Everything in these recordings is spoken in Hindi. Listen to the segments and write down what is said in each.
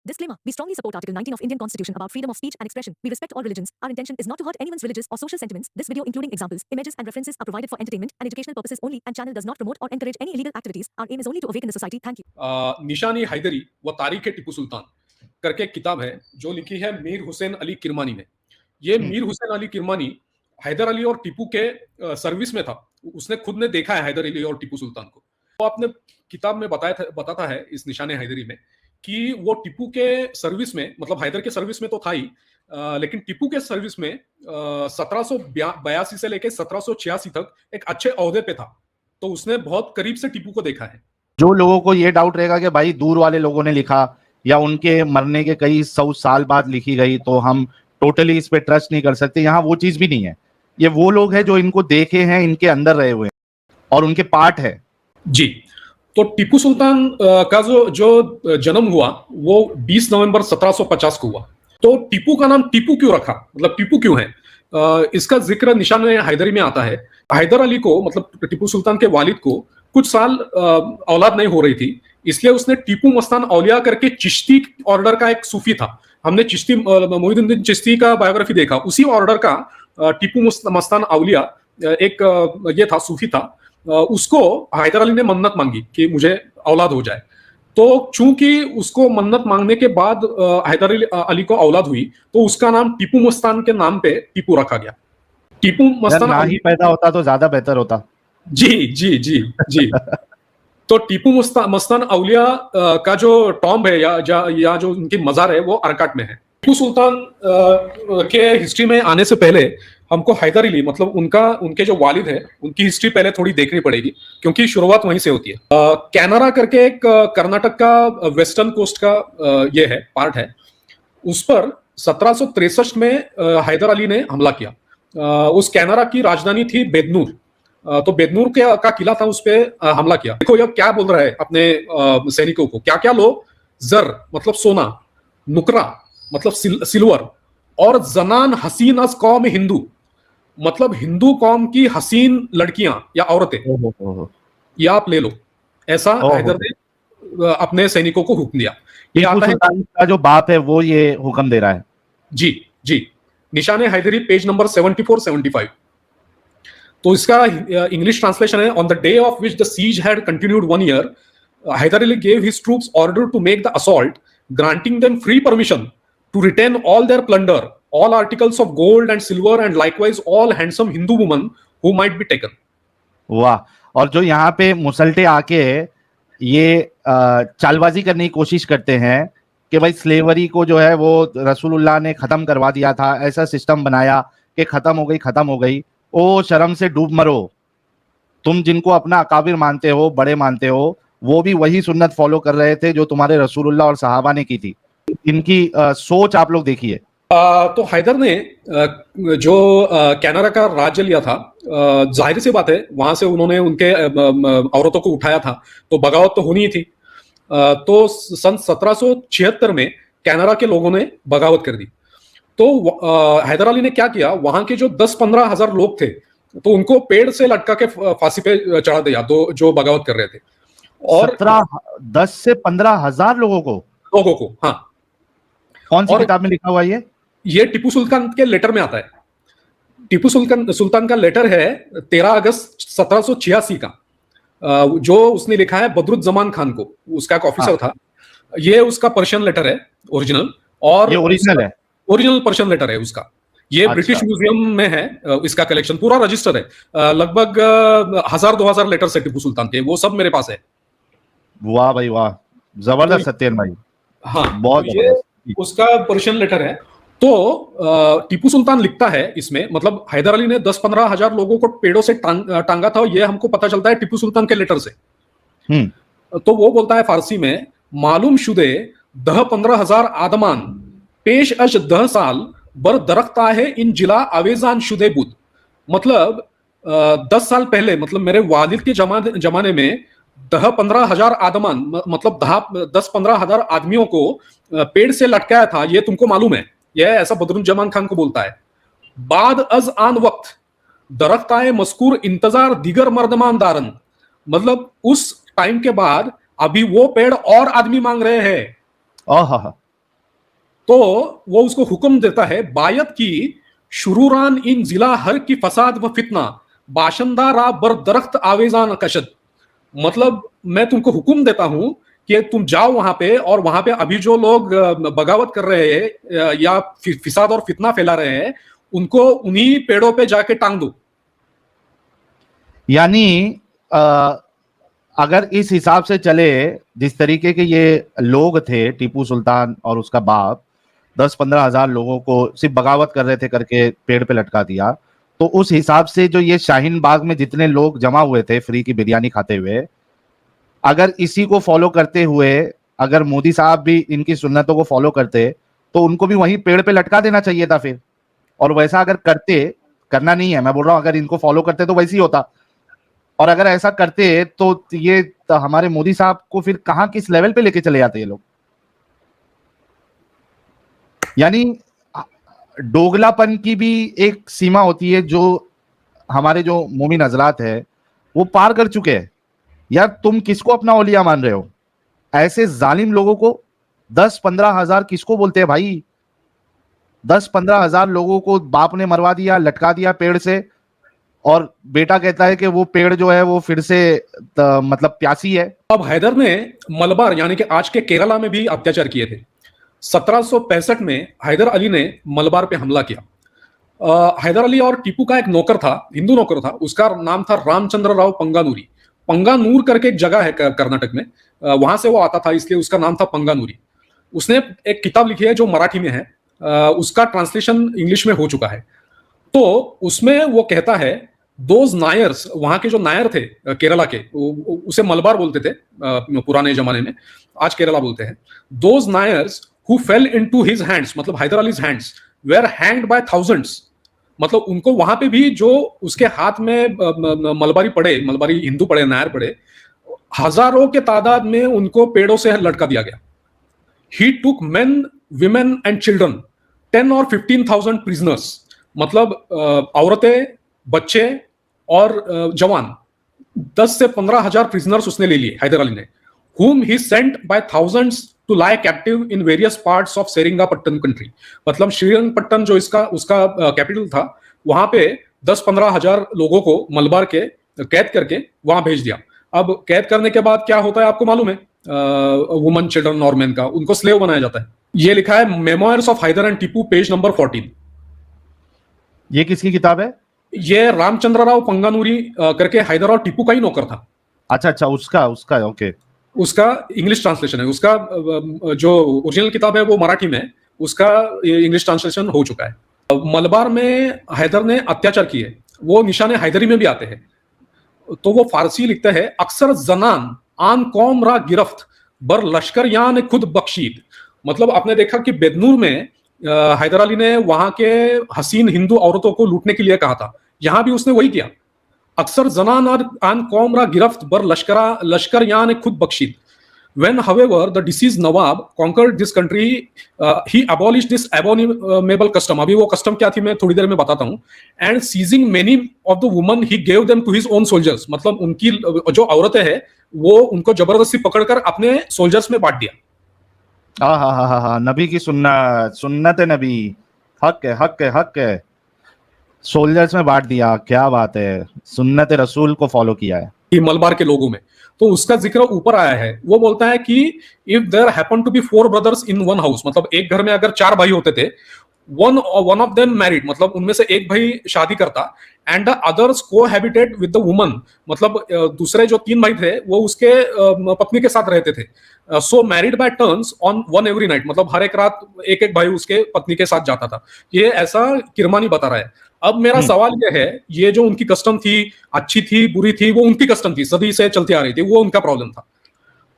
Disclaimer. We strongly support Article 19 of Indian Constitution about freedom of speech and expression. We respect all religions. Our intention is not to hurt anyone's religious or social sentiments. This video, including examples, images and references, are provided for entertainment and educational purposes only and channel does not promote or encourage any illegal activities. Our aim is only to awaken the society. Thank you. निशानी हैदरी व तारीख टिपू सुल्तान करके एक किताब है जो लिखी है मीर हुसैन अली किरमानी ने। ये मीर हुसैन अली किरमानी हैदर अली और टिपू के सर्विस में था। उसने खुद ने देखा है हैदर अली और टिपू सुल्तान को। वो अपने किताब में बताता है इस निशाने हैदरी में कि वो टिपू के सर्विस में, मतलब हैदर के सर्विस में तो था ही, लेकिन टिपू के सर्विस में 1782 से लेकर 1786 तक एक अच्छे ओहदे पे था। तो उसने बहुत करीब से टिपू को देखा है। जो लोगों को ये डाउट रहेगा कि भाई दूर वाले लोगों ने लिखा या उनके मरने के कई 100 साल बाद लिखी गई तो हम टोटली इस पे ट्रस्ट नहीं कर सकते, यहाँ वो चीज भी नहीं है। ये वो लोग हैं जो इनको देखे हैं, इनके अंदर रहे हुए हैं और उनके पार्ट है। जी, तो टिपू सुल्तान का जो जन्म हुआ वो 20 नवंबर 1750 को हुआ। तो टिपू का नाम टिपू क्यों रखा, मतलब टिपू क्यों है, इसका जिक्र निशान हैदरी में आता है। हैदर अली को, मतलब टिपू सुल्तान के वालिद को कुछ साल औलाद नहीं हो रही थी, इसलिए उसने टिपू मस्तान औलिया करके चिश्ती ऑर्डर का एक सूफी था। हमने चिश्ती मोइनुद्दीन चिश्ती का बायोग्राफी देखा, उसी ऑर्डर का टिपू मस्तान औलिया एक ये था, सूफी था। उसको हैदर अली ने मन्नत मांगी कि मुझे औलाद हो जाए। तो चूंकि उसको मन्नत मांगने के बाद हैदर अली को औलाद हुई तो उसका नाम टिपू मस्तान के नाम पे टिपू रखा गया। टिपू मस्तान ना ही पैदा होता तो ज्यादा बेहतर होता। जी जी जी जी। तो टिपू मस्तान औलिया का जो टॉम्ब है या जो उनकी मजार है वो अरकाट में है। टिपू सुल्तान के हिस्ट्री में आने से पहले हमको हैदर अली, मतलब उनके जो वालिद है, उनकी हिस्ट्री पहले थोड़ी देखनी पड़ेगी क्योंकि शुरुआत वहीं से होती है। कैनरा करके एक कर्नाटक का वेस्टर्न कोस्ट का ये है पार्ट है, उस पर 1763 में हैदर अली ने हमला किया। उस कैनरा की राजधानी थी बेदनूर। तो बेदनूर का किला था, उस पर हमला किया। देखो यह क्या बोल रहा है अपने सैनिकों को, क्या क्या लो, जर मतलब सोना, नुकरा मतलब सिल्वर, और जनान हसीन अस कौम हिंदू मतलब हिंदू कौम की हसीन लड़कियां या औरतें, ये आप ले लो। ऐसा हैदर ने अपने सैनिकों को हुक्म दिया। ये आता है का जो बाप है वो ये हुक्म दे रहा है। जी जी, निशाने हैदरी पेज नंबर 74-75। तो इसका इंग्लिश ट्रांसलेशन है, on the day of which the siege had continued 1 year, Hyder Ali gave his troops order to make the assault, granting them free permission to retain all their plunder, all articles of gold and silver, and likewise all handsome Hindu women who might be taken. वाह। और जो यहाँ पे मुसल्टे आके ये चालबाजी करने की कोशिश करते हैं कि भाई स्लेवरी को जो है वो रसूलुल्लाह ने खत्म करवा दिया था, ऐसा सिस्टम बनाया कि खत्म हो गई। ओ शर्म से डूब मरो, तुम जिनको अपना अकाबिर मानते हो, बड़े मानते हो, वो भी वही सुन्नत फॉलो कर रहे थे जो तुम्हारे रसूलुल्लाह और सहाबा ने की थी। इनकी सोच आप लोग देखिए। तो हैदर ने जो कैनरा का राज्य लिया था, जाहिर सी बात है वहां से उन्होंने उनके औरतों को उठाया था, तो बगावत तो होनी ही थी। तो सन 1776 में कैनरा के लोगों ने बगावत कर दी। तो हैदर अली ने क्या किया, वहां के जो 10-15 हजार लोग थे तो उनको पेड़ से लटका के फांसी पे चढ़ा दिया, तो जो बगावत कर रहे थे। और 10 से 15 हजार लोगों को, हाँ। कौन सी किताब में लिखा हुआ है ये टिपू सुल्तान के लेटर में आता है। टिपू सुल्तान का लेटर है 13 अगस्त 1786 का, जो उसने लिखा है बदरुज्जमान खान को, उसका एक ऑफिसर था। ये उसका पर्शियन लेटर है ओरिजिनल, और ये ओरिजिनल पर्शियन लेटर है उसका। ये ब्रिटिश म्यूजियम में है, इसका कलेक्शन पूरा रजिस्टर है। लगभग 1000-2000 लेटर्स है टिपू सुल्तान के, वो सब मेरे पास है। वाह भाई वाह, जबरदस्त सत्येन भाई। हाँ, बहुत ये उसका पर्शियन लेटर है। तो टिपू सुल्तान लिखता है इसमें, मतलब हैदर अली ने 10-15 हजार लोगों को पेड़ों से टांगा था, ये हमको पता चलता है टिपू सुल्तान के लेटर से। तो वो बोलता है फारसी में, मालूम शुदे 10-15 हजार आदमान पेश अश 10 साल बर दरख्ता है इन जिला आवेजान शुदे बुद। मतलब 10 साल पहले, मतलब मेरे वालिद के जमाने में 10-15 हजार आदमान, मतलब 10-15 हजार आदमियों को पेड़ से लटकाया था, ये तुमको मालूम है। यह ऐसा बदरुज्जमान खान को बोलता है। बाद अज आन वक्त दरख्ताए मस्कूर इंतजार दिगर मर्दमान दारन, मतलब उस टाइम के बाद अभी वो पेड़ और आदमी मांग रहे हैं। तो वो उसको हुक्म देता है, बायत की शुरूरान इन जिला हर की फसाद व फितना बाशिंदा रा बर दरख्त आवेजान कशद। मतलब मैं तुमको हुक्म देता हूं कि तुम जाओ वहां पे, और वहां पे अभी जो लोग बगावत कर रहे हैं या फिसाद और फितना फैला रहे हैं, उनको उन्हीं पेड़ों पे जाके टांग दो। यानी अगर इस हिसाब से चले, जिस तरीके के ये लोग थे टीपू सुल्तान और उसका बाप, 10-15 हजार लोगों को सिर्फ बगावत कर रहे थे करके पेड़ पे लटका दिया, तो उस हिसाब से जो ये शाहीन बाग में जितने लोग जमा हुए थे फ्री की बिरयानी खाते हुए, अगर इसी को फॉलो करते हुए अगर मोदी साहब भी इनकी सुन्नतों को फॉलो करते, तो उनको भी वहीं पेड़ पे लटका देना चाहिए था फिर। और वैसा अगर करते, करना नहीं है मैं बोल रहा हूं, अगर इनको फॉलो करते तो वैसे ही होता, और अगर ऐसा करते तो ये तो हमारे मोदी साहब को फिर कहां किस लेवल पे लेके चले जाते ये लोग। यानी दोगलापन की भी एक सीमा होती है जो हमारे जो मोमिन हजरात है वो पार कर चुके हैं। यार तुम किसको अपना औलिया मान रहे हो? ऐसे जालिम लोगों को 10-15 हजार किसको बोलते हैं भाई? 10-15 हजार लोगों को बाप ने मरवा दिया, लटका दिया पेड़ से, और बेटा कहता है कि वो पेड़ जो है वो फिर से मतलब प्यासी है। अब हैदर ने मलबार यानी कि आज के केरला में भी अत्याचार किए थे। 1765 में हैदर अली ने मलबार पे हमला किया। हैदर अली और टीपू का एक नौकर था, हिंदू नौकर था, उसका नाम था रामचंद्र राव पंगानूरी। पंगानूर करके एक जगह है कर्नाटक में, वहां से वो आता था, इसलिए उसका नाम था पंगानूरी। उसने एक किताब लिखी है जो मराठी में है, उसका ट्रांसलेशन इंग्लिश में हो चुका है। तो उसमें वो कहता है, दोज नायर्स, वहां के जो नायर थे केरला के, उसे मलबार बोलते थे पुराने जमाने में, आज केरला बोलते हैं। Those Nairs who fell into his hands, मतलब Haidar Ali's hands, were hanged by thousands. मतलब उनको वहां पे भी जो उसके हाथ में मलबारी पड़े, मलबारी हिंदू पड़े, नायर पड़े, हजारों के तादाद में उनको पेड़ों से लटका दिया गया। ही टुक मेन, विमेन एंड चिल्ड्रन, 10 और 15,000 प्रिजनर्स। मतलब औरतें, बच्चे और जवान, 10 से 15,000 प्रिजनर्स उसने ले लिए हैदर अली ने, whom he sent by thousands to lie captive in various parts of Seringapatam country. मतलब श्रीरंगपट्टन जो इसका उसका कैपिटल था, वहां पे 10-15 हजार लोगों को मलबार के कैद करके वहां भेज दिया। अब कैद करने के बाद क्या होता है आपको मालूम है? वुमन, चिल्ड्रन और मेन का उनको स्लेव बनाया जाता है। ये लिखा है memoirs of Hyder and Tipu, page number 14। ये किसकी किताब है? ये रामचंद्र राव पंगानूरी करके हैदर और टीपू का ही नौकर था। अच्छा, उसका ओके। उसका इंग्लिश ट्रांसलेशन है। उसका जो ओरिजिनल किताब है वो मराठी में, उसका इंग्लिश ट्रांसलेशन हो चुका है। मलबार में हैदर ने अत्याचार किए, वो निशाने हैदरी में भी आते हैं। तो वो फारसी लिखता है, अक्सर जनान आन कौम रा गिरफ्त बर लश्कर यान खुद बख्शीद। मतलब आपने देखा कि बेदनूर में हैदर अली ने वहां के हसीन हिंदू औरतों को लूटने के लिए कहा था, यहां भी उसने वही किया। अक्सर जनान आन कौम रा गिरफ्त बर लश्कर यान खुद बख्शीद। When, however, the deceased Nawab conquered this country, he abolished this abominable custom. अभी वो custom क्या थी मैं थोड़ी देर में बताता हूँ। And seizing many of the women, he gave them to his own soldiers. मतलब उनकी जो औरतें हैं वो उनको जबरदस्ती पकड़कर अपने सोल्जर्स में बांट दिया। हाँ, नबी की सुन्नत नबी, हक है, सोल्जर्स में बांट दिया। क्या बात है, सुन्नत रसूल को फॉलो किया है मलबार के लोगों में। तो उसका जिक्र ऊपर आया है। वो बोलता है कि if there happen to be 4 brothers in one house, मतलब एक घर में अगर 4 भाई होते थे, वन ऑफ देम मैरिड, मतलब उनमें से एक भाई शादी करता, and the others cohabited with the woman, मतलब दूसरे जो 3 भाई थे वो उसके पत्नी के साथ रहते थे। So married by turns on one every night, मतलब हर एक रात एक एक भाई उसके पत्नी के साथ जाता था। ये ऐसा किरमानी बता रहा है। अब मेरा सवाल यह है, ये जो उनकी कस्टम थी, अच्छी थी बुरी थी, वो उनकी कस्टम थी, सदी से चलती आ रही थी, वो उनका प्रॉब्लम था।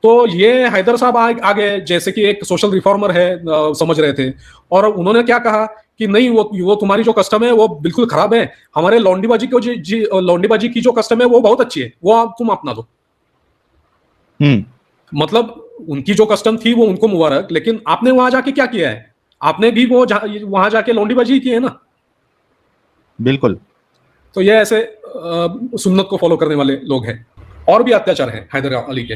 तो ये हैदर साहब आगे जैसे कि एक सोशल रिफॉर्मर है समझ रहे थे, और उन्होंने क्या कहा कि नहीं, वो तुम्हारी जो कस्टम है वो बिल्कुल खराब है, हमारे लौंडीबाजी की जो कस्टम है वो बहुत अच्छी है, वो तुम अपना दो। मतलब उनकी जो कस्टम थी वो उनको मुबारक, लेकिन आपने वहां जाके क्या किया है? आपने भी वो वहां जाके लौंडीबाजी की है ना। बिल्कुल। तो ये ऐसे सुन्नत को फॉलो करने वाले लोग हैं। और भी अत्याचार है हैदर अली के।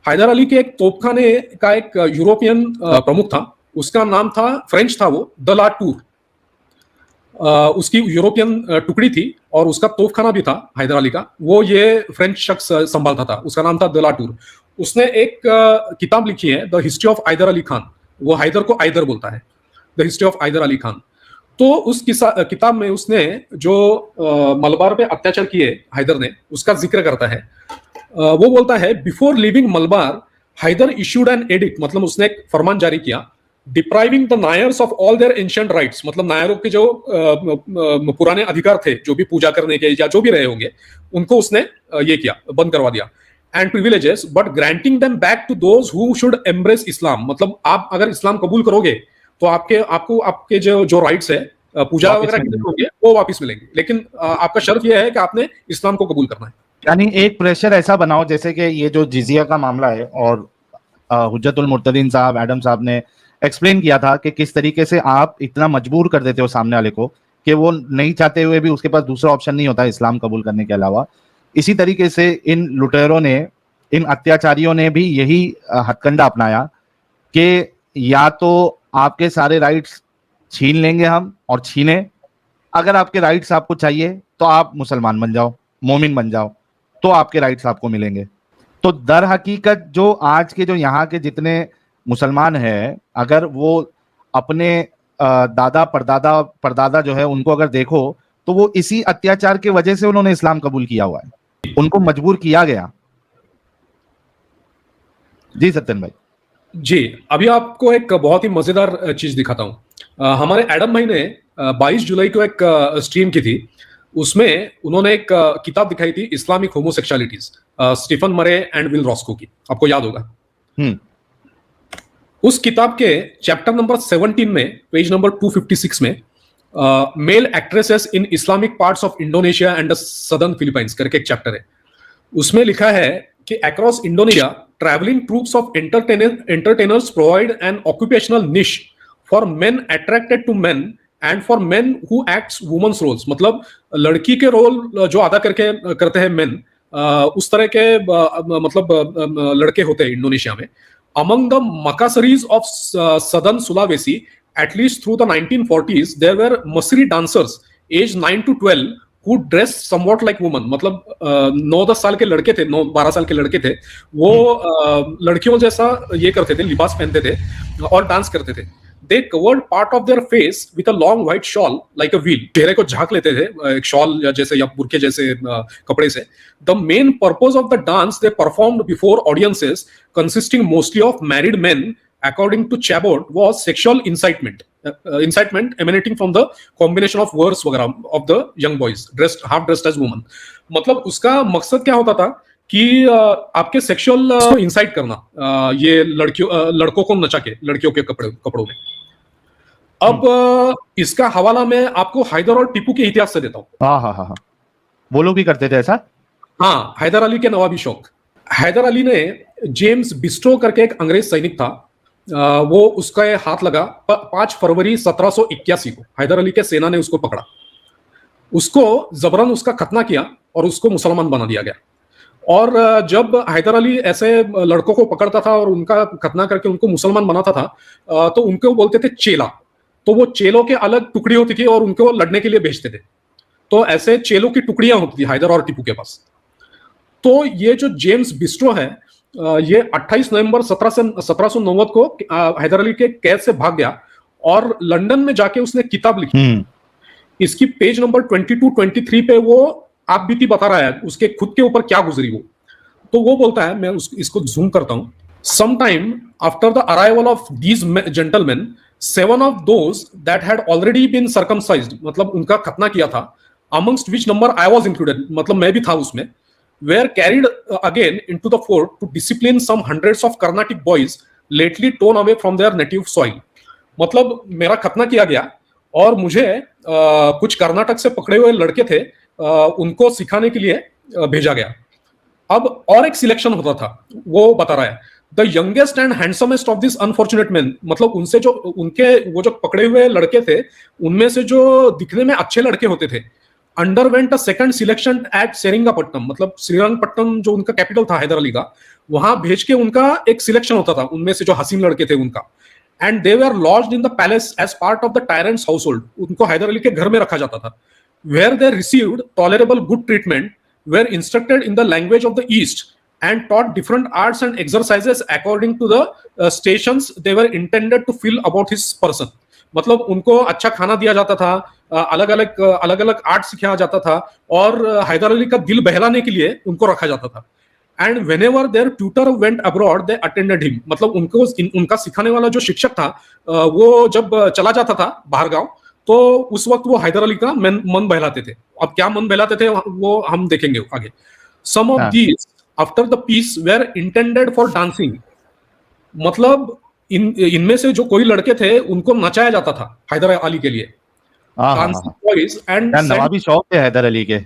हैदर अली के एक तोपखाने का एक यूरोपियन प्रमुख था, उसका नाम था, फ्रेंच था वो, द ला टूर। उसकी यूरोपियन टुकड़ी थी और उसका तोपखाना भी था हैदर अली का, वो ये फ्रेंच शख्स संभालता था। उसका नाम था द ला टूर। उसने एक किताब लिखी है, the history of Haider Ali Khan. वो हैदर को आइदर बोलता है, the history of Haider Ali Khan. तो उस किताब में उसने जो मलबार पे अत्याचार किए हैदर ने, उसका जिक्र करता है। वो बोलता है, before leaving Malabar Haidar issued an edict, मतलब उसने एक फरमान जारी किया, depriving the Nairs of all their ancient rights, मतलब नायरों के जो पुराने अधिकार थे, जो भी पूजा करने के या जो भी रहे होंगे, उनको उसने ये किया, बंद करवा दिया। And privileges but granting them back to those who should embrace Islam, मतलब आप अगर इस्लाम कबूल करोगे तो आपके जो राइट्स है पूजा वगैरह के होंगे वो वापस मिलेंगे, लेकिन आपका शर्त यह है कि आपने इस्लाम को कबूल करना है। यानी एक प्रेशर ऐसा बनाओ जैसे कि ये जो जिजिया का मामला है, और हुज्जतुल मुर्तदीन साहब, एडम साहब ने एक्सप्लेन किया था कि किस तरीके से आप इतना मजबूर कर देते हो सामने वाले को कि वो नहीं चाहते हुए भी उसके पास दूसरा ऑप्शन नहीं होता इस्लाम कबूल करने के अलावा। इसी तरीके से इन लुटेरों ने, इन अत्याचारियों ने भी यही हथकंडा अपनाया कि या तो आपके सारे राइट्स छीन लेंगे हम, और छीने, अगर आपके राइट्स आपको चाहिए तो आप मुसलमान बन जाओ, मोमिन बन जाओ, तो आपके राइट्स आपको मिलेंगे। तो दर हकीकत जो आज के जो यहाँ के जितने मुसलमान हैं, अगर वो अपने दादा परदादा जो है उनको अगर देखो तो वो इसी अत्याचार की वजह से उन्होंने इस्लाम कबूल किया हुआ है, उनको मजबूर किया गया। जी सत्यन भाई। जी, अभी आपको एक बहुत ही मजेदार चीज दिखाता हूं। हमारे एडम भाई ने 22 जुलाई को एक स्ट्रीम की थी, उसमें उन्होंने एक किताब दिखाई थी, इस्लामिक होमोसेक्सुअलिटीज, स्टीफन मरे एंड विल रॉस्को की, आपको याद होगा। उस किताब के चैप्टर नंबर 17 में, पेज नंबर 256 में, male actresses in Islamic parts of Indonesia and the southern Philippines करके एक चैप्टर है। उसमें लिखा है कि across Indonesia travelling troupes of entertainers provide an occupational niche for men attracted to men and for men who acts women's roles, मतलब लड़की के रोल जो अदा करते हैं मेन, उस तरह के मतलब लड़के होते हैं इंडोनेशिया में। Among the Makasaris of southern Sulawesi, at least through the 1940s, there were Masri dancers aged 9 to 12 who dressed somewhat like women. मतलब 9-10 साल के लड़के थे, 9-12 साल के लड़के थे, वो लड़कियों जैसा ये करते थे, लिबास पहनते थे और डांस करते थे। They covered part of their face with a long white shawl like a veil. चेहरे को झांक लेते थे एक शॉल या बुरके जैसे कपड़े से। The main purpose of the dance they performed before audiences, consisting mostly of married men, according to Chabot, was sexual incitement. Incitement emanating from the combination of words वगैरह of the young boys half dressed as women. मतलब उसका मकसद क्या होता था कि आपके सेक्सुअल इंसाइट करना, ये लड़कों को नचा के लड़कियों के कपड़ों में। अब इसका हवाला मैं आपको हैदर और टीपू के इतिहास से देता हूँ। हाँ, वो लोग भी करते थे ऐसा। हाँ, हैदर अली के नवाबी शौक। हैदर अली ने जेम्स बिस्ट्रो करके एक अंग्रेज सैनिक था, वो उसका हाथ लगा 5 फरवरी 1781 को। हैदर अली के सेना ने उसको पकड़ा, उसको जबरन उसका खतना किया और उसको मुसलमान बना दिया गया। और जब हैदर अली ऐसे लड़कों को पकड़ता था और उनका खतना करके उनको मुसलमान बनाता था, तो उनको बोलते थे चेला। तो वो चेलों के अलग टुकड़ी होती थी और उनको लड़ने के लिए भेजते थे। तो ऐसे चेलों की टुकड़ियां होती थी हैदर और टीपू के पास। तो ये जो जेम्स बिस्ट्रो है, ये 28 नवंबर 1790 को हैदर अली के कैद से भाग गया और लंदन में जाके उसने किताब लिखी। इसकी पेज नंबर 22-23 पे वो आप बीती बता रहा है उसके खुद के ऊपर क्या गुजरी वो। तो वो बोलता है, मैं इसको जूम करता हूं। Some time after the arrival of these gentleman, 7 of those that had already been circumcised, मतलब उनका खतना किया था, amongst which number I was included, मतलब मैं भी था उसमें, were carried again into the fort to discipline some hundreds of Carnatic boys lately torn away from their native soil. मतलब मेरा खतना किया गया और मुझे कुछ कर्नाटक से पकड़े हुए लड़के थे, उनको सिखाने के लिए भेजा गया। अब और एक सिलेक्शन होता था, वो बता रहा है, the youngest and हैंडसमेस्ट of this unfortunate man, मतलब उनसे जो वो जो पकड़े हुए लड़के थे, उनमें से जो दिखने में अच्छे लड़के होते थे, underwent a second selection at Seringapatam, मतलब श्रीरंगपट्टनम जो उनका कैपिटल था हैदर अली का, वहां भेज के उनका एक सिलेक्शन होता था उनमें से जो हसीन लड़के थे उनका। And they were lodged in the palace as part of the tyrant's household. उनको हैदर अली के घर में रखा जाता था। Where they received tolerable good treatment, were instructed in the language of the east and taught different arts and exercises according to the stations they were intended to fill about his person। मतलब उनको अच्छा खाना दिया जाता था, अलग अलग आर्ट सिखाया जाता था, और हैदर अली का दिल बहलाने के लिए उनको रखा जाता था। And whenever their tutor went abroad they attended him। मतलब उनका सिखाने वाला जो शिक्षक था वो जब चला जाता था बाहर गांव, तो उस वक्त वो हैदर अली का मन बहलाते थे। अब क्या मन बहलाते थे वो हम देखेंगे आगे। Some of these after the peace were intended for dancing. मतलब इनमें से जो कोई लड़के थे उनको नचाया जाता था हैदर अली के लिए। नवाबी शौक थे हैदर अली के।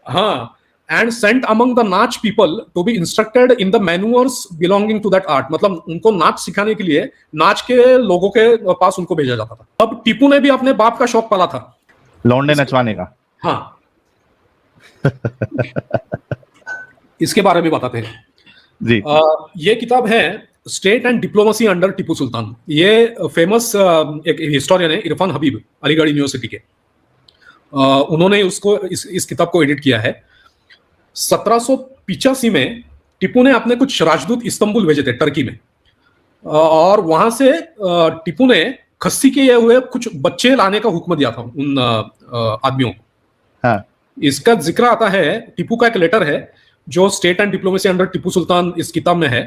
हाँ, and sent among the nach people to be instructed in the manners belonging to that art. मतलब उनको नाच सिखाने के लिए नाच के लोगों के पास उनको भेजा जाता था। अब टीपू ने भी अपने बाप का शौक पाला था, लौंडे नचवाने का। हाँ इसके बारे में बताते हैं जी। ये किताब है state and diplomacy under Tipu Sultan. ये फेमस एक हिस्टोरियन है इरफान हबीब, अलीगढ़ यूनिवर्सिटी के। उन्होंने उसको इस किताब को एडिट किया है। 1785 में टीपू ने अपने कुछ राजदूत इस्तांबुल भेजे थे टर्की में, और वहां से टीपू ने खस्सी किए हुए कुछ बच्चे लाने का हुक्म दिया था उन आदमियों को। हाँ। इसका जिक्र आता है, टीपू का एक लेटर है जो state and diplomacy under Tipu Sultan इस किताब में है।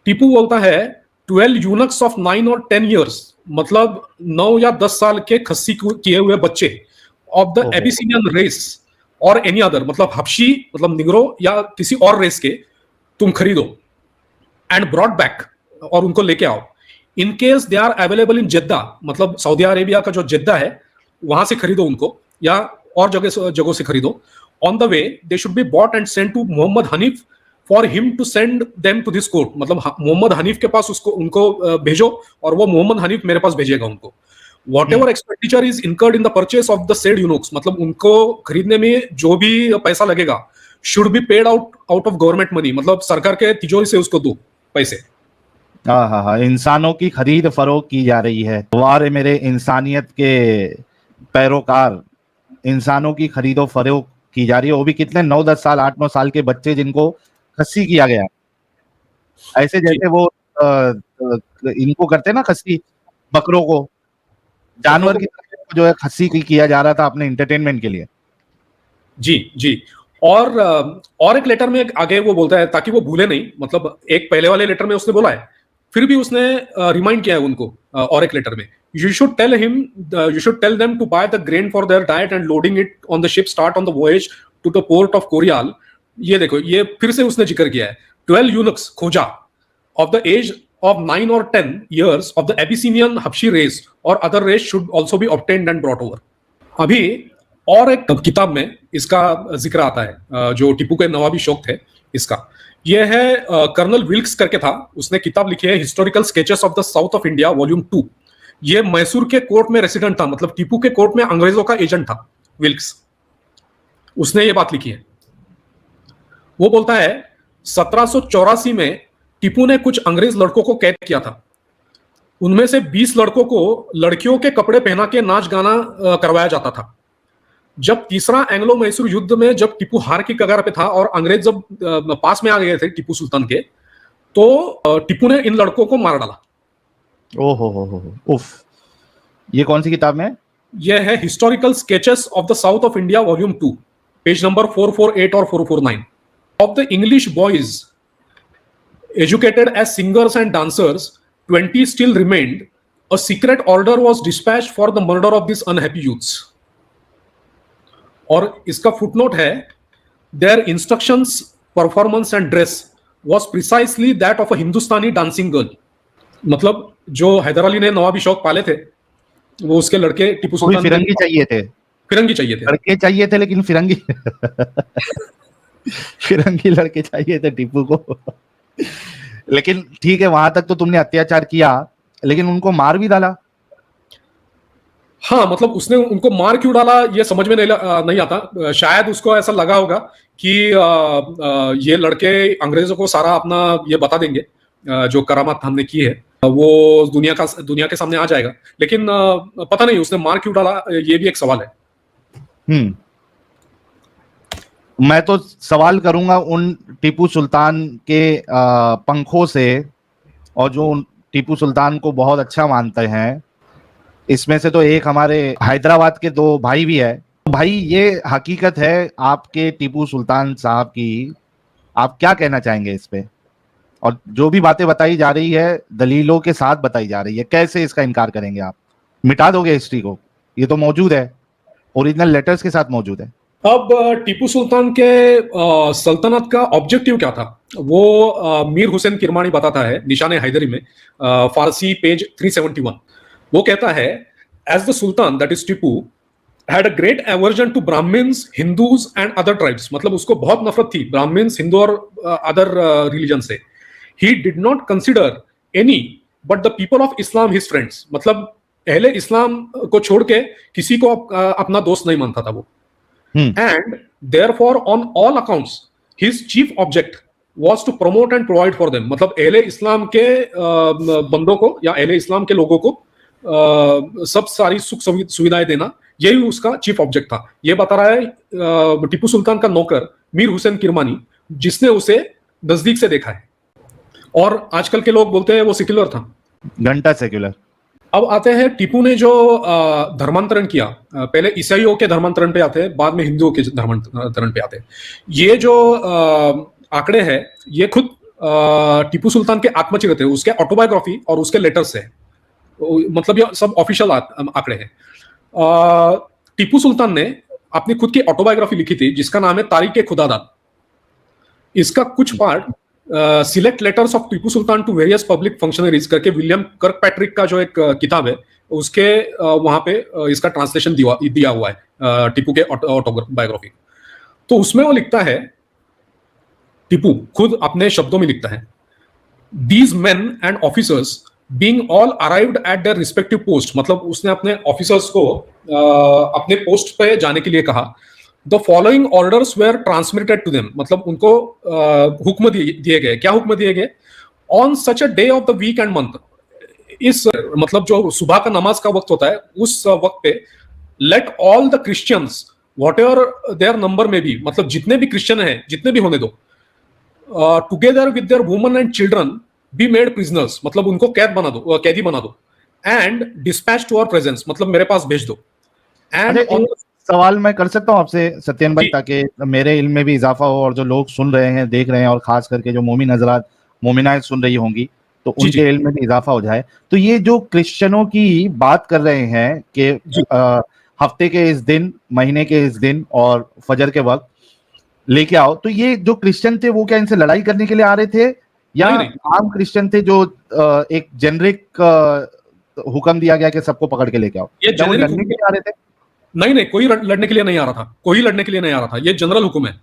टीपू बोलता है 12 यूनक्स ऑफ 9 और 10 years, मतलब 9 या 10 साल के खस्सी किए हुए बच्चे ऑफ द एबिसिनियन रेस और एनी अदर, मतलब हबशी मतलब निग्रो या किसी और रेस के, तुम खरीदो एंड ब्रॉट बैक, और उनको लेके आओ। In case they are available in Jeddah, मतलब सऊदी अरेबिया का जो जेद्दा है वहां से खरीदो उनको, या और जगहों से खरीदो। On the way, they should be bought and sent to Mohammad Hanif for him to send them to this court। मतलब मोहम्मद हनीफ के पास उनको भेजो, और वो मोहम्मद हनीफ मेरे पास भेजेगा उनको। Whatever expenditure is incurred in the purchase of the said eunuchs, मतलब उनको खरीदने में जो भी पैसा लगेगा should be paid out of government money, मतलब सरकार के तिजोरी से उसको दो पैसे। हाँ, इंसानों की खरीद फरोख्त की जा रही है। वारे मेरे इंसानियत के पैरोकार, इंसानों की खरीदो फरोख्त की जा रही है। वो भी कितने 9-10 साल 8-9 साल के बच्चे जिनको खस्सी किया गया, ऐसे जैसे वो इनको करते ना खस्सी, बकरों को, जानवर की तरह जो है खस्सी किया जा रहा था अपने एंटरटेनमेंट के लिए। जी। और एक लेटर में आगे वो बोलता है, ताकि वो भूले नहीं, मतलब एक पहले वाले लेटर में उसने बोला है, फिर भी उसने रिमाइंड किया है उनको और एक लेटर में। You should tell them to buy the grain for their diet and loading it on the ship start on the voyage to the port of Corial। ये देखो, ये फिर से उसने जिक्र किया है। 12 eunuchs खोजा of the age of 9 or 10 years of the Abyssinian Habshi race or other race should also be obtained and brought over। अभी और एक किताब में इसका जिक्र आता है जो टीपू के नवाबी शौक थे इसका। यह है कर्नल विल्क्स करके था, उसने किताब लिखी है historical sketches of the south of India volume 2। ये मैसूर के कोर्ट में रेसिडेंट था, मतलब टीपू के कोर्ट में अंग्रेजों का एजेंट था विल्क्स, उसने ये बात लिखी है। वो बोलता है 1784 में टीपू ने कुछ अंग्रेज लड़कों को कैद किया था। उनमें से 20 लड़कों को लड़कियों के कपड़े पहना के नाच गाना करवाया जाता था। जब तीसरा एंग्लो मैसूर युद्ध में जब टीपू हार की कगार पे था और अंग्रेज जब पास में आ गए थे टीपू सुल्तान के, तो टीपू ने इन लड़कों को मार डाला। उफ, ये कौन सी किताब में? यह है historical sketches of the south of India volume 2, page number 448 और 449। Of the English boys educated as singers and dancers 20 still remained. A secret order was dispatched for the murder of this unhappy youths. और इसका फुटनोट है, their instructions, performance and dress was precisely that of a Hindustani dancing girl. मतलब जो हैदर अली ने नवाबी शौक पाले थे, वो उसके लड़के टीपू सुल्तान फिरंगी चाहिए थे, लड़के चाहिए थे, लेकिन फिरंगी फिरंगी लड़के चाहिए थे टीपू को। लेकिन ठीक है, वहां तक तो तुमने अत्याचार किया, लेकिन उनको मार भी डाला। हाँ, मतलब उसने उनको मार क्यों डाला ये समझ में नहीं आता। शायद उसको ऐसा लगा होगा कि ये लड़के अंग्रेजों को सारा अपना ये बता देंगे जो करामात हमने की है, वो दुनिया के सामने आ जाएगा। लेकिन पता नहीं उसने मार क्यों डाला, ये भी एक सवाल है। मैं तो सवाल करूंगा उन टीपू सुल्तान के पंखों से, और जो टीपू सुल्तान को बहुत अच्छा मानते हैं, इसमें से तो एक हमारे हैदराबाद के 2 भाई भी है। भाई, ये हकीकत है आपके टीपू सुल्तान साहब की, आप क्या कहना चाहेंगे इस पे? और जो भी बातें बताई जा रही है दलीलों के साथ बताई जा रही है, कैसे इसका इनकार करेंगे आप? मिटा दोगे हिस्ट्री को? ये तो मौजूद है, ओरिजिनल लेटर्स के साथ मौजूद है। अब टीपू सुल्तान के सल्तनत का ऑब्जेक्टिव क्या था, वो मीर हुसैन किरमानी बताता है निशाने हैदरी में, फारसी पेज 371। वो कहता है, as the sultan that is Tipu had a great aversion to Brahmins, Hindus and other tribes, मतलब उसको बहुत नफरत थी ब्राह्मण्स, हिंदू और अदर रिलीजन से। He did not consider any but the people of Islam his friends, मतलब अहले इस्लाम को छोड़ के किसी को अपना दोस्त नहीं मानता था वो। And therefore on all accounts his chief object was to promote and provide for them, मतलब अहले इस्लाम के बंदों को या अहले इस्लाम के लोगों को सब सारी सुख सुविधाएं देना, यही उसका चीफ ऑब्जेक्ट था। यह बता रहा है टीपू सुल्तान का नौकर मीर हुसैन किरमानी, जिसने उसे नजदीक से देखा है। और आजकल के लोग बोलते हैं वो सेक्युलर था, घंटा सेक्युलर। अब आते हैं टीपू ने जो धर्मांतरण किया, पहले ईसाइयों के धर्मांतरण पे आते हैं, बाद में हिंदुओं के धर्मांतरण पे आते हैं। ये जो आंकड़े हैं ये खुद टीपू सुल्तान के आत्मचरित्र, उसके ऑटोबायोग्राफी और उसके लेटर्स है, मतलब ये सब ऑफिशियल आंकड़े हैं। टीपू सुल्तान ने अपनी खुद की ऑटोबायोग्राफी लिखी थी जिसका नाम है तारीख खुदादाद। इसका कुछ part select letters of Tipu Sultan to various public functionaries करके विलियम कर्कपैट्रिक का जो एक किताब है उसके वहां पे इसका ट्रांसलेशन दिया हुआ है टीपू के ऑटोबायोग्राफी। तो उसमें वो लिखता है, टीपू खुद अपने शब्दों में लिखता है, these main and officers being all arrived at their respective post, मतलब उसने अपने ऑफिसर्स को अपने पोस्ट पे जाने के लिए कहा। The following orders were transmitted to them, मतलब उनको हुक्म दिए गए। क्या हुक्म दिए गए? On such a day of the week and month, इस मतलब जो सुबह का नमाज का वक्त होता है उस वक्त पे, let all the Christians whatever their number में भी, मतलब जितने भी क्रिश्चियन हैं जितने भी होने दो, together with their women and children be made prisoners, मतलब उनको कैदी बना दो, and dispatch to our presence, मतलब मेरे पास भेज दो। एंड सवाल मैं कर सकता हूं आपसे सत्यन भाई, ताकि मेरे इल्म में भी इजाफा हो और जो लोग सुन रहे हैं देख रहे हैं, और खास करके जो मोमिन हजरात मोमिनाएं सुन रही होंगी तो उनके इल्म में भी इजाफा हो जाए। तो ये जो क्रिश्चियनों की बात कर रहे हैं कि हफ्ते के इस दिन, महीने के इस दिन और फजर के वक्त लेके आओ, तो ये जो क्रिश्चियन थे वो क्या इनसे लड़ाई करने के लिए आ रहे थे, या आम क्रिश्चियन थे जो एक जेनरिक हुक्म दिया गया कि सबको पकड़ के लेके आओ? ये लड़ने के लिए आ रहे थे? नहीं, कोई लड़ने के लिए नहीं आ रहा था, कोई लड़ने के लिए नहीं आ रहा था, ये जनरल हुक्म है।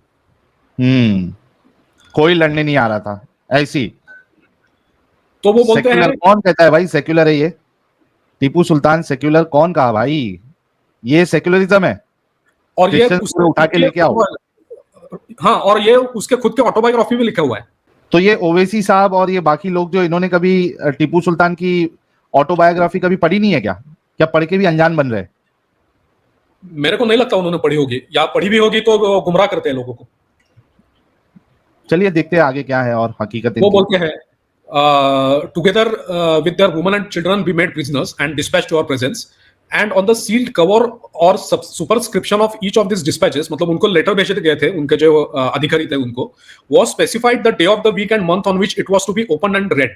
कोई लड़ने नहीं आ रहा था, ऐसी। तो वो बोलते हैं, कौन कहता है भाई सेक्युलर है ये? टीपू सुल्तान सेक्युलर कौन कहा भाई? ये सेक्युलरिज्म है। और ये उठा के लेके आओ। हाँ, और ये उसके खुद के ऑटोबायोग्राफी में लिखा हुआ है। तो ये ओवैसी साहब और ये बाकी लोग जो, इन्होंने कभी टीपू सुल्तान की ऑटोबायोग्राफी कभी पढ़ी नहीं है क्या? क्या पढ़ के भी अनजान बन रहे? मेरे को नहीं लगता उन्होंने पढ़ी होगी, या पढ़ी भी होगी तो गुमराह करते हैं लोगों को। चलिए देखते हैं आगे क्या है और हकीकत। वो बोलते हैं, together with their women and children be made prisoners and dispatch to our presence, and on the sealed cover or superscription of each of this dispatches, मतलब उनको लेटर भेजे गए थे उनके जो अधिकारी थे उनको, was specified the day of the week and month on which it was to be open and read,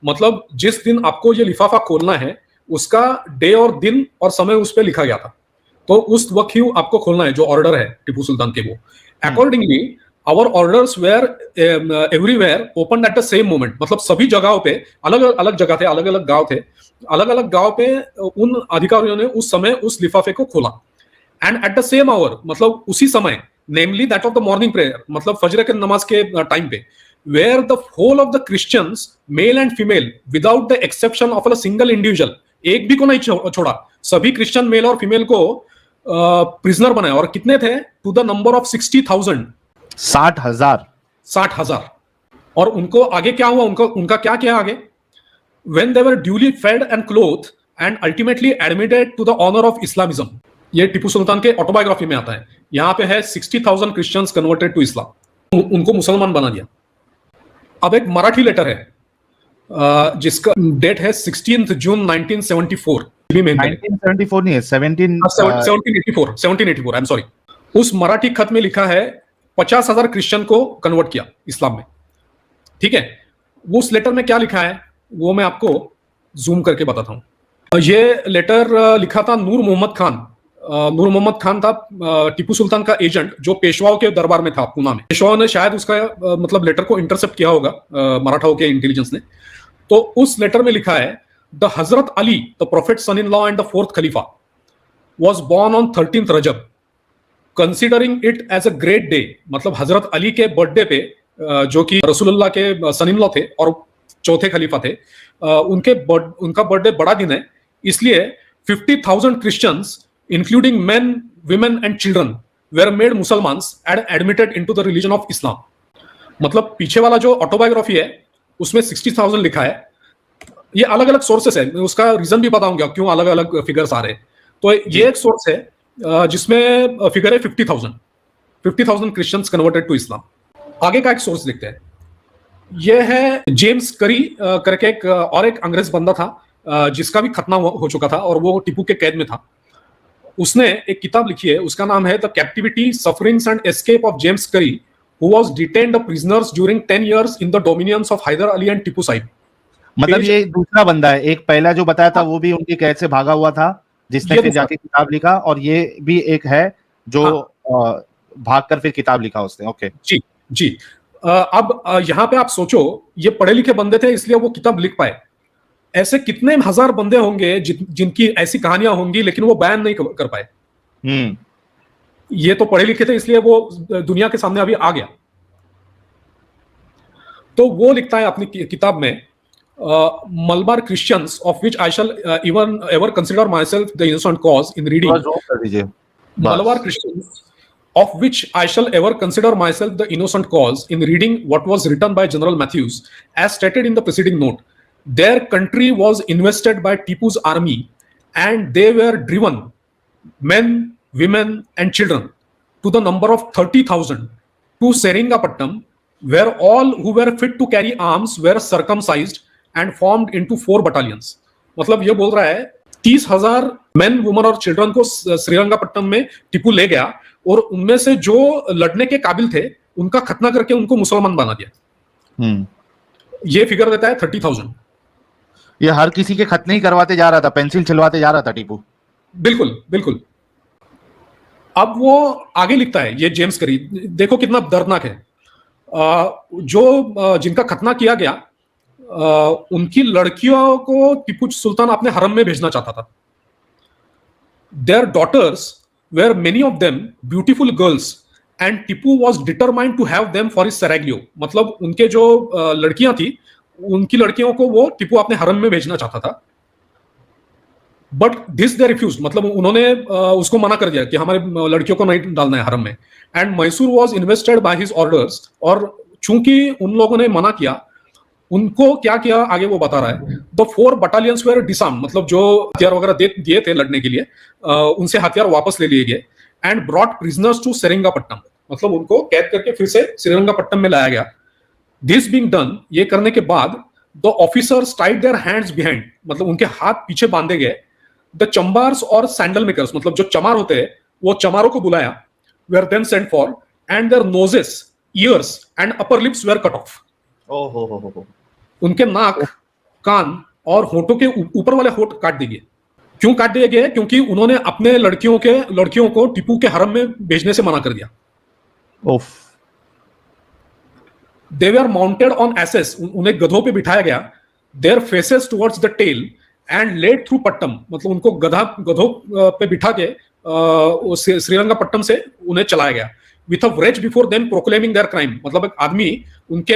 मतलब जिस दिन आपको ये लिफाफा खोलना है उसका डे और दिन और समय उस पर लिखा गया था, तो उस वक्त ही आपको खोलना है, जो ऑर्डर है टीपू सुल्तान के वो। Accordingly our orders were everywhere open at the same moment, मतलब सभी जगहों पे, अलग अलग जगह थे, अलग अलग गांव थे, अलग अलग गांव पे उन अधिकारियों ने उस समय उस लिफाफे को खोला। And at the same hour, मतलब उसी समय, namely that of the morning prayer, मतलब फजर के नमाज के टाइम पे, where the whole of the Christians male and female without the exception of a single individual, एक भी को नहीं छोड़ा, सभी क्रिश्चियन मेल और फीमेल को प्रिजनर बनाया। और कितने थे? To the number of 60,000, 60,000। और उनको आगे क्या हुआ, उनका क्या आगे, when they were duly fed and clothed and ultimately admitted to the honor of Islamism. ये टीपू सुल्तान के ऑटोबायोग्राफी में आता है. यहाँ पे है 60,000 क्रिश्चियंस कन्वर्टेड टू इस्लाम. उनको मुसलमान बना दिया. अब एक मराठी लेटर है जिसका डेट है 16 जून 1974. 1974 नहीं है, 1784. I am sorry. उस मराठी खत में लिखा है 50,000 क्रिश्चियन को कन्वर्ट किया इस्लाम में. ठीक है. वो उस लेटर में क्या लिखा है वो मैं आपको जूम करके बताता हूं. ये लेटर लिखा था नूर मोहम्मद खान. नूर मोहम्मद खान था टीपू सुल्तान का एजेंट जो पेशवाओं के दरबार में था पूना में. पेशवाओं ने शायद उसका मतलब लेटर को इंटरसेप्ट किया होगा मराठाओं के इंटेलिजेंस ने. तो उस लेटर में लिखा है the Hazrat Ali the prophet son in law and the fourth khalifa was born on 13th Rajab considering it as a great day. मतलब हजरत अली के बर्थडे पे जो कि रसूलुल्लाह के सन इन लॉ थे और चौथे खलीफा थे, उनका बर्थडे बड़ा दिन है, इसलिए 50,000 Christians including men, women and children were made Mussulmans and admitted into the religion of Islam. मतलब पीछे वाला जो ऑटोबायोग्राफी है उसमें 60,000 लिखा है. ये अलग अलग सोर्सेस है, मैं उसका रीजन भी बताऊंगा क्यों अलग अलग फिगर्स आ रहे हैं. तो ये एक सोर्स है जिसमें फिगर है 50,000 क्रिश्चियंस कन्वर्टेड टू इस्लाम. आगे का एक सोर्स देखते हैं. यह है जेम्स करी करके एक अंग्रेज बंदा था जिसका भी खतना हो चुका था और वो टीपू के कैद में था. उसने एक किताब लिखी है, उसका नाम है the captivity, sufferings and escape of James Curry who was detained prisoners during 10 years in the dominions of Haider Ali and Tipu Sahib. मतलब ये दूसरा बंदा है. एक पहला जो बताया था वो भी उनके कैद से भागा हुआ था जिसने फिर जाके किताब लिखा, और ये भी एक है जो भागकर फिर किताब लिखा उसने. ओके जी जी. अब यहाँ पे आप सोचो ये पढ़े लिखे बंदे थे इसलिए वो किताब लिख पाए. ऐसे कितने हजार बंदे होंगे जिनकी ऐसी कहानियां होंगी लेकिन वो बयान नहीं कर पाए. ये तो पढ़े लिखे थे इसलिए वो दुनिया के सामने अभी आ गया. तो वो लिखता है अपनी किताब में Malabar Christians of which I shall even ever consider myself the innocent cause in reading. Malabar Christians of which I shall ever consider myself the innocent cause in reading what was written by General Matthews as stated in the preceding note. Their country was invested by Tipu's army and they were driven, men, women and children, to the number of 30,000 to Seringapatam, where all who were fit to carry arms were circumcised and formed into 4 battalions. मतलब ये बोल रहा है 30,000 मेन, वुमन और चिल्ड्रन को श्रीरंगापट्टनम में टीपू ले गया और उनमें से जो लड़ने के काबिल थे उनका खतना करके उनको मुसलमान बना दिया. ये फिगर देता है 30,000. ये हर किसी के खतने ही करवाते जा रहा था, पेंसिल चलवाते जा रहा था टीपू. बिल्कुल बिल्कुल. अब वो आगे लिखता है ये जेम्स करी, देखो कितना दर्दनाक है. जो जिनका खतना किया गया उनकी लड़कियों को टीपू सुल्तान अपने हरम में भेजना चाहता था. Their daughters were many of them beautiful girls and Tipu was determined to have them for his seraglio. मतलब उनके जो लड़कियां थी उनकी लड़कियों को वो टीपू अपने हरम में भेजना चाहता था. बट दिस दे रिफ्यूज, मतलब उन्होंने उसको मना कर दिया कि हमारे लड़कियों को नहीं डालना है हरम में. And Mysore was invested by his orders. और चूंकि उन लोगों ने मना किया, उनको क्या किया आगे वो बता रहा है. द 4 battalions वेर डिसआर्म्ड, मतलब जो हथियार वगैरह दिए थे लड़ने के लिए उनसे हथियार वापस ले लिए गए. And brought prisoners to Seringapatam, मतलब उनको कैद करके फिर से श्रीरंगापट्टनम में लाया गया. दिस बीइंग डन, ये करने के बाद the officers tied their hands behind, मतलब उनके हाथ पीछे बांधे गए. द चंबार्स और सैंडल मेकर्स, मतलब जो चमार होते हैं वो चमारों को बुलाया, were then sent for, and their noses, ears and upper lips were cut off. उनके नाक, कान और होठों के ऊपर वाले होठ काट दिए गए. क्यों काट दिए गए? क्योंकि उन्होंने अपने लड़कियों को टीपू के हरम में भेजने से मना कर दिया. They were mounted on asses, उन्हें गधों पे बिठाया गया. Their faces towards the tail and led through पट्टम, मतलब उनको गधों पे बिठा के श्रीरंगापट्टनम से उन्हें चलाया गया. With a wretch before them proclaiming their crime, मतलब एक आदमी उनके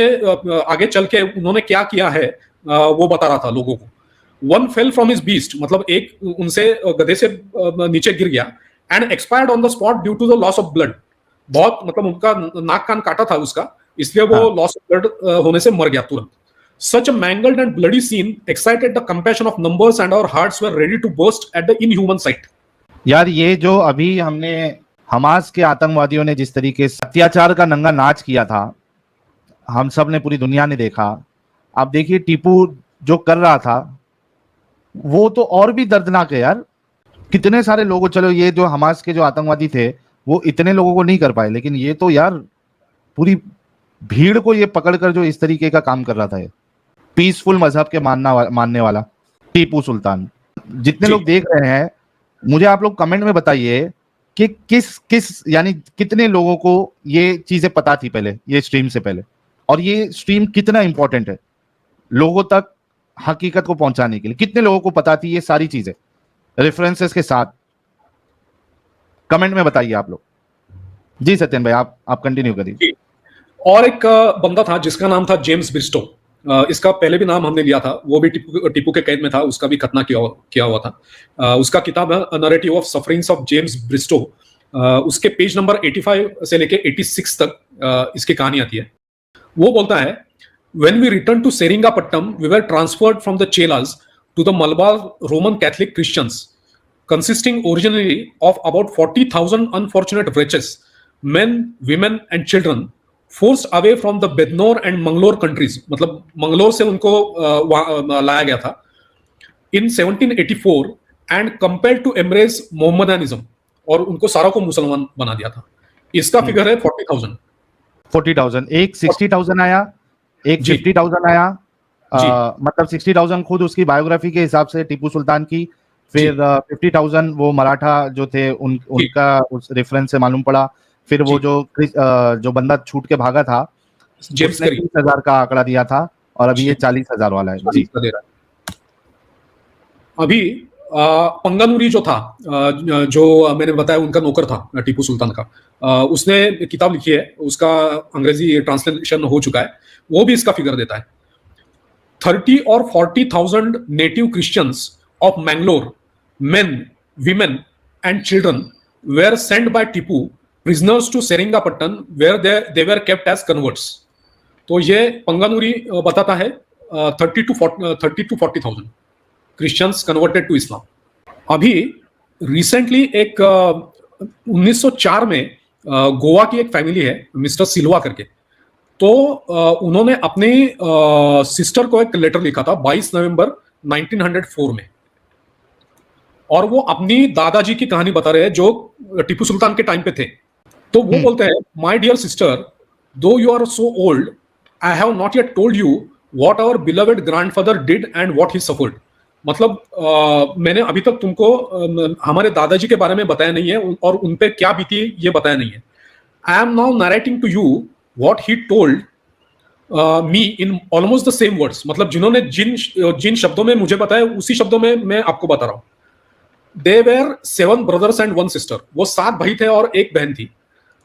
आगे चल के उन्होंने क्या किया है वो बता रहा था लोगों को. One fell from his beast, मतलब एक उनसे गधे से नीचे गिर गया. And expired on the spot due to the loss of blood. बहुत मतलब उनका नाक कान काटा था उसका, इसलिए वो लॉस ऑफ ब्लड होने से मर गया तुरंत. Such a mangled and bloody scene excited the compassion of numbers and our hearts were ready to burst at the inhuman sight. यार ये जो अभी हमने हमास के आतंकवादियों ने जिस तरीके से अत्याचार का नंगा नाच किया था, हम सब ने, पूरी दुनिया ने देखा। आप देखिए टीपू जो कर रहा था वो तो और भी दर्दनाक है यार। कितने सारे लोगों, चलो ये जो हमास के जो आतंकवादी थे वो इतने लोगों को नहीं कर पाए, लेकिन ये तो यार पूरी भीड़ को ये पकड़कर जो इस तरीके का काम कर रहा था, पीसफुल मजहब के मानने वाला टीपू सुल्तान। जितने लोग देख रहे हैं, मुझे आप लोग कमेंट में बताइए कि किस यानी कितने लोगों को ये चीजें पता थी पहले, ये स्ट्रीम से पहले, और ये स्ट्रीम कितना इंपॉर्टेंट है लोगों तक हकीकत को पहुंचाने के लिए। कितने लोगों को पता थी ये सारी चीजें रेफरेंसेस के साथ? कमेंट में बताइए आप लोग। जी सत्यन भाई, आप कंटिन्यू करिए। और एक बंदा था जिसका नाम था जेम्स ब्रिस्टो। इसका पहले भी नाम हमने लिया था, वो भी टीपू के कैद में था, उसका भी खतना किया हुआ था। उसका किताब है narrative of sufferings of James Bairstow. उसके पेज नंबर 85 से लेके 86 तक इसकी कहानी आती है। वो बोलता है, when we returned to Seringapatam, we were transferred from the Chelas to the Malabar Roman Catholic Christians, consisting originally of about 40,000 unfortunate wretches, men, women and children, forced away from the Bednor and Mangalore countries. मतलब मंगलोर से उनको लाया गया था in 1784 and compelled to embrace Mohammedanism, और उनको सारा को मुसलमान बना दिया था। इसका फिगर है 40,000। एक 60,000 आया, एक 50,000 आया। मतलब 60,000 खुद उसकी बायोग्राफी के हिसाब से टीपू सुल्तान की, फिर 50,000 वो मराठा जो थे उनका उस रेफरेंस से मालूम पड़ा। फिर वो जो बंदा छूट के भागा था, उसने 30,000 का आंकड़ा दिया था, और अभी ये 40,000 वाला है। जी, अभी पंगानुरी जो था, जो मैंने बताया उनका नौकर था टीपू सुल्तान का, उसने किताब लिखी है, उसका अंग्रेजी ट्रांसलेशन हो चुका है, वो भी इसका फिगर देता है। 30 और 40,000 native Christians of Mangalore, men, women and children were sent by Tipu prisoners to Seringapatam where they were kept as converts. तो ये पंगानुरी बताता है 30 to 40,000 Christians converted to Islam. अभी रिसेंटली एक 1904 में गोवा की एक फैमिली है मिस्टर सिल्वा करके, तो उन्होंने अपनी सिस्टर को एक लेटर लिखा था 22 नवंबर 1904 में, और वो अपनी दादाजी की कहानी बता रहे हैं जो टीपू सुल्तान के टाइम पे थे। तो वो बोलते हैं, my dear sister, though you are so old, I have not yet told you what our beloved grandfather did and what he suffered. मतलब मैंने अभी तक तुमको हमारे दादाजी के बारे में बताया नहीं है, और उन पे क्या बीती ये बताया नहीं है। I am now narrating to you what he told me in almost the same words. मतलब जिन्होंने जिन शब्दों में मुझे बताया उसी शब्दों में मैं आपको बता रहा हूं। They were 7 brothers and 1 sister। वो 7 भाई थे और एक बहन थी।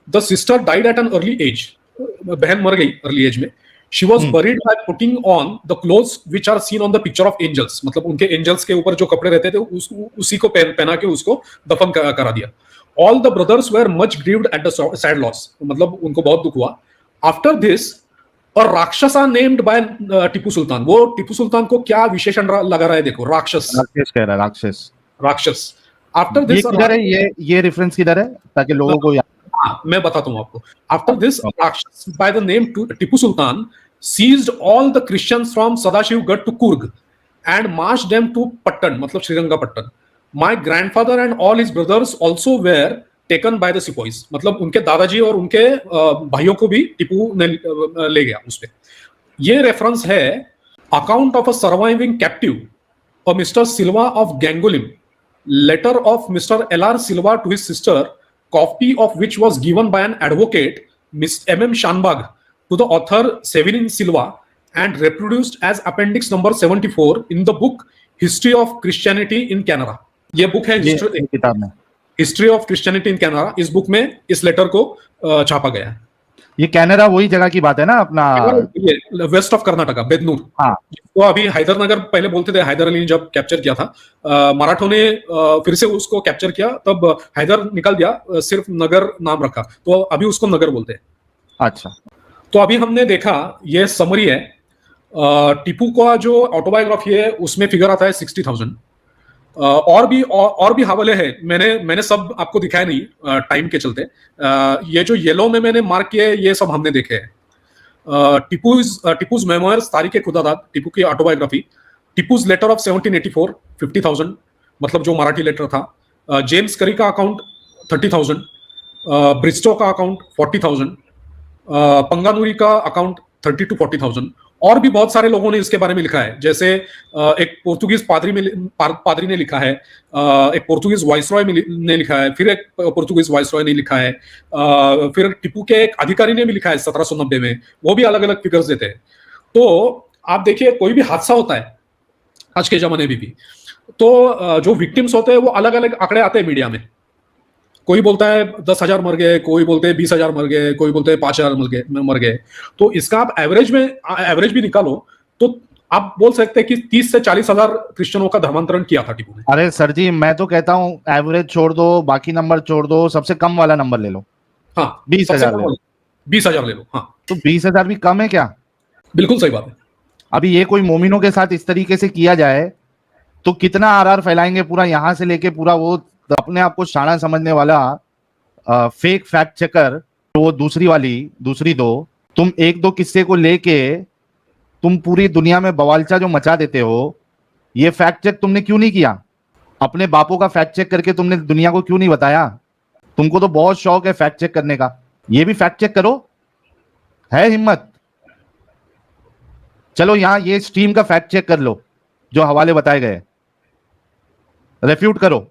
The sister died at an early age. बहन मर गई अर्ली एज में। She was buried by putting on the clothes which are seen on the picture of angels। मतलब उनके एंजल्स के ऊपर जो कपड़े रहते थे उसी को पहना के उसको दफन करा दिया। All the brothers were much grieved at the sad loss। मतलब उनको बहुत दुख हुआ। After this, और राक्षसा नेम्ड बाय टीपू सुल्तान। वो टीपू सुल्तान को क्या विशेषण लगा रहा है देखो, राक्षस कह रहा है, राक्षस। आफ्टर दिस किधर है ये रेफरेंस किधर है, ताकि लोगों को मैं बताता हूं आपको। आफ्टर दिस राक्षस by the name Tipu Sultan seized all the Christians from Sadashivgarh to Kurg and marched them to Pattan, मतलब श्रीरंगापट्टन। My grandfather and all his brothers also were taken by the sepoys। मतलब उनके दादाजी और उनके भाइयों को भी टीपू ने ले गया उस पे। ये रेफरेंस है account of a surviving captive or mister Silva of Gangolim, letter of mister LR Silva to his sister, copy of which was given by an advocate miss MM Shanbhag to the author Severin Silva and reproduced as appendix number 74 in the book History of Christianity in Canada। ये बुक है history of Christianity in Canada. इस बुक में इस लेटर को छापा गया है। ये कनाडा वही जगह की बात है ना, अपना वेस्ट ऑफ कर्नाटका, बेदनूर। हाँ, तो अभी हैदरनगर पहले बोलते थे, हैदर अली ने जब कैप्चर किया था, मराठों ने फिर से उसको कैप्चर किया, तब हैदर निकल दिया, सिर्फ नगर नाम रखा, तो अभी उसको नगर बोलते हैं। अच्छा, तो अभी हमने देखा, ये समरी है। टीपू का जो ऑटोबायोग्राफी है उसमें फिगर आता है 60,000। और भी हवाले हैं, मैंने सब आपको दिखाया नहीं टाइम के चलते। ये जो येलो में मैंने मार्क किए ये सब हमने देखे हैं। टीपूज मेमोयर्स, तारीख खुदादाद, टीपू की ऑटोबायोग्राफी। टीपूज लेटर ऑफ 1784, 50,000, मतलब जो मराठी लेटर था। जेम्स करी का अकाउंट 30,000। ब्रिस्टो का अकाउंट 40,000। पंगानुरी का अकाउंट 30 to 40,000। और भी बहुत सारे लोगों ने इसके बारे में लिखा है, जैसे एक पोर्तुगीज पादरी ने लिखा है, एक पोर्तुगीज वाइसरॉय ने लिखा है, फिर एक पोर्तुगीज वाइसरॉय ने लिखा है, फिर टिपू के एक अधिकारी ने भी लिखा है 1790 में। वो भी अलग अलग फिगर्स देते हैं। तो आप देखिए, कोई भी हादसा होता है आज के जमाने में भी, तो जो विक्टिम्स होते हैं वो अलग अलग आंकड़े आते हैं मीडिया में। कोई बोलता है 10,000 मर गए, कोई बोलते हैं 20,000 मर गए, कोई बोलते हैं 5,000 मर गए। तो इसका आप एवरेज भी निकालो तो आप बोल सकते हैं कि 30 से 40,000 क्रिश्चियनों का धर्मांतरण किया था टीपू ने। अरे सर जी, मैं तो कहता हूँ एवरेज छोड़ दो, बाकी नंबर छोड़ दो, सबसे कम वाला नंबर ले लो। हाँ, 20,000 20,000 ले लो। हाँ, तो 20,000 भी कम है क्या? बिल्कुल सही बात है। अभी ये कोई मोमिनों के साथ इस तरीके से किया जाए तो कितना आरआर फैलाएंगे, पूरा यहां से लेके पूरा वो अपने आप को शाना समझने वाला फेक फैक्ट चेकर, तो वो दूसरी दो, तुम एक दो किस्से को लेके तुम पूरी दुनिया में बवालचा जो मचा देते हो, ये फैक्ट चेक तुमने क्यों नहीं किया? अपने बापों का फैक्ट चेक करके तुमने दुनिया को क्यों नहीं बताया? तुमको तो बहुत शौक है फैक्ट चेक करने का, ये भी फैक्ट चेक करो, है हिम्मत? चलो यहां ये स्ट्रीम का फैक्ट चेक कर लो, जो हवाले बताए गए, रेफ्यूट करो,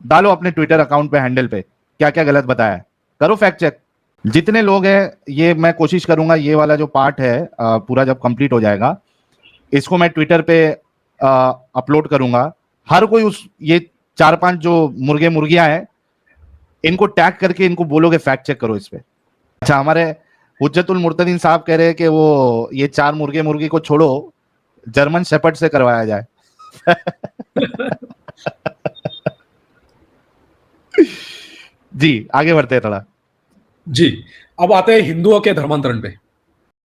डालो अपने ट्विटर अकाउंट पे, हैंडल पे, क्या क्या गलत बताया है, करो फैक्ट चेक। जितने लोग हैं, ये मैं कोशिश करूंगा, ये वाला जो पार्ट है पूरा जब कंप्लीट हो जाएगा, इसको मैं ट्विटर पे अपलोड करूंगा। हर कोई उस ये 4-5 जो मुर्गे मुर्गियां हैं, इनको टैग करके इनको बोलोगे फैक्ट चेक करो इस पे। अच्छा, हमारे हुज्जतुल मुर्तदीन साहब कह रहे हैं कि वो ये 4 मुर्गे मुर्गी को छोड़ो, जर्मन शेपर्ड से करवाया जाए। जी, आगे बढ़ते हैं थोड़ा। जी, अब आते हैं हिंदुओं के धर्मांतरण पे।